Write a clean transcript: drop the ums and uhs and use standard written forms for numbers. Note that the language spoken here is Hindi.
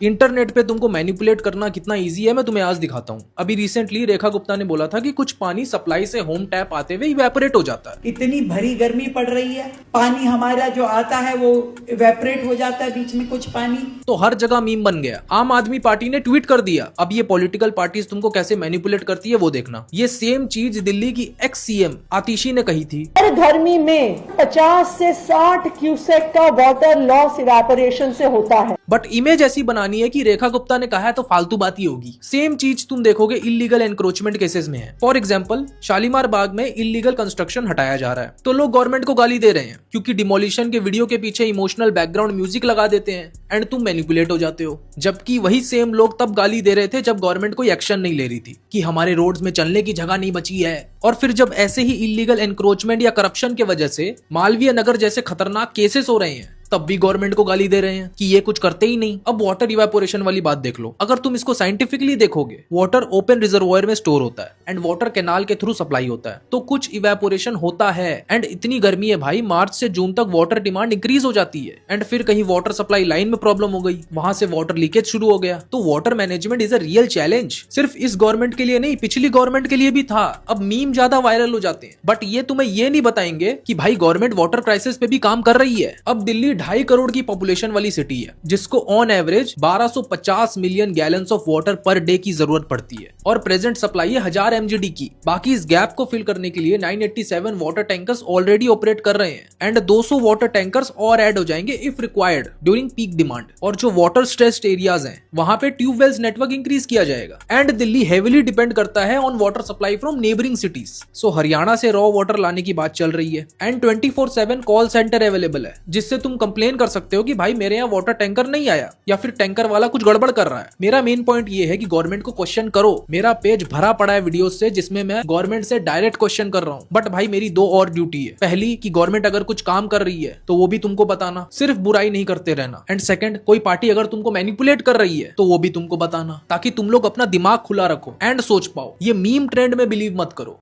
इंटरनेट पे तुमको मैनिपुलेट करना कितना इजी है मैं तुम्हें आज दिखाता हूँ। अभी रिसेंटली रेखा गुप्ता ने बोला था कि कुछ पानी सप्लाई से होम टैप आते हुए इवेपोरेट हो जाता है। इतनी भरी गर्मी पड़ रही है, पानी हमारा जो आता है वो इवेपोरेट हो जाता है, बीच में कुछ पानी। तो हर जगह मीम बन गया। आम आदमी पार्टी ने ट्वीट कर दिया। अब ये पॉलिटिकल पार्टीज तुमको कैसे मैनिपुलेट करती है वो देखना। ये सेम चीज दिल्ली की एक्स सीएम आतिशी ने कही थी। हर गर्मी में 50 से 60 क्यूसेक का वाटर लॉस इवेपोरेशन से होता है। बट इमेज ऐसी बनानी है कि रेखा गुप्ता ने कहा है तो फालतू बात ही होगी। सेम चीज तुम देखोगे इलीगल एनक्रोचमेंट केसेस में है। फॉर एग्जांपल शालीमार बाग में इलीगल कंस्ट्रक्शन हटाया जा रहा है तो लोग गवर्नमेंट को गाली दे रहे हैं क्योंकि डिमोलिशन के वीडियो के पीछे इमोशनल बैकग्राउंड म्यूजिक लगा देते हैं एंड तुम मैनिपुलेट हो जाते हो। जबकि वही सेम लोग तब गाली दे रहे थे जब गवर्नमेंट कोई एक्शन नहीं ले रही थी कि हमारे रोड्स में चलने की जगह नहीं बची है। और फिर जब ऐसे ही इलीगल एनक्रोचमेंट या करप्शन के वजह से मालवीय नगर जैसे खतरनाक केसेस हो रहे हैं तब भी गवर्नमेंट को गाली दे रहे हैं कि ये कुछ करते ही नहीं। अब वाटर इवेपोरेशन वाली बात देख लो। अगर तुम इसको साइंटिफिकली देखोगे, वाटर ओपन रिजर्वोयर में स्टोर होता है एंड वाटर कैनाल के थ्रू सप्लाई होता है तो कुछ इवेपोरेशन होता है। एंड इतनी गर्मी है भाई, मार्च से जून तक वाटर डिमांड इंक्रीज हो जाती है एंड फिर कहीं वाटर सप्लाई लाइन में प्रॉब्लम हो गई, वहां से वाटर लीकेज शुरू हो गया। तो water management is a real challenge. सिर्फ इस गवर्नमेंट के लिए नहीं, पिछली गवर्नमेंट के लिए भी था। अब मीम ज्यादा वायरल हो जाते हैं बट ये तुम्हें ये नहीं बताएंगे कि भाई गवर्नमेंट वाटर क्राइसिस पे भी काम कर रही है। अब दिल्ली 2.5 करोड़ की पॉपुलेशन वाली सिटी है जिसको on average 1250 million gallons of water per day की जरूरत पड़ती है और प्रेजेंट सप्लाई है 1000 MGD की। बाकी इस गैप को फिल करने के लिए 987 वाटर टैंकर्स ऑलरेडी ऑपरेट कर रहे हैं एंड 200 वाटर टैंकर्स और ऐड हो जाएंगे if required during peak demand. और जो वाटर स्ट्रेस्ड एरियाज हैं वहां पे ट्यूबवेल्स नेटवर्क इंक्रीज किया जाएगा। एंड दिल्ली हेविली डिपेंड करता है on water supply from neighbouring cities. So Haryana से रॉ वाटर लाने की बात चल रही है एंड 24/7 कॉल सेंटर अवेलेबल है जिससे तुम कंप्लेन कर सकते हो कि भाई मेरे यहाँ वाटर टैंकर नहीं आया या फिर टैंकर वाला कुछ गड़बड़ कर रहा है। मेरा मेन पॉइंट ये है कि गवर्नमेंट को क्वेश्चन करो। मेरा पेज भरा पड़ा है वीडियोस से जिसमें मैं गवर्नमेंट से डायरेक्ट क्वेश्चन कर रहा हूँ। बट भाई मेरी 2 और ड्यूटी है। पहली कि गवर्नमेंट अगर कुछ काम कर रही है तो वो भी तुमको बताना, सिर्फ बुराई नहीं करते रहना। एंड सेकंड, कोई पार्टी अगर तुमको मैनिपुलेट कर रही है तो वो भी तुमको बताना ताकि तुम लोग अपना दिमाग खुला रखो एंड सोच पाओ। ये मीम ट्रेंड में बिलीव मत करो।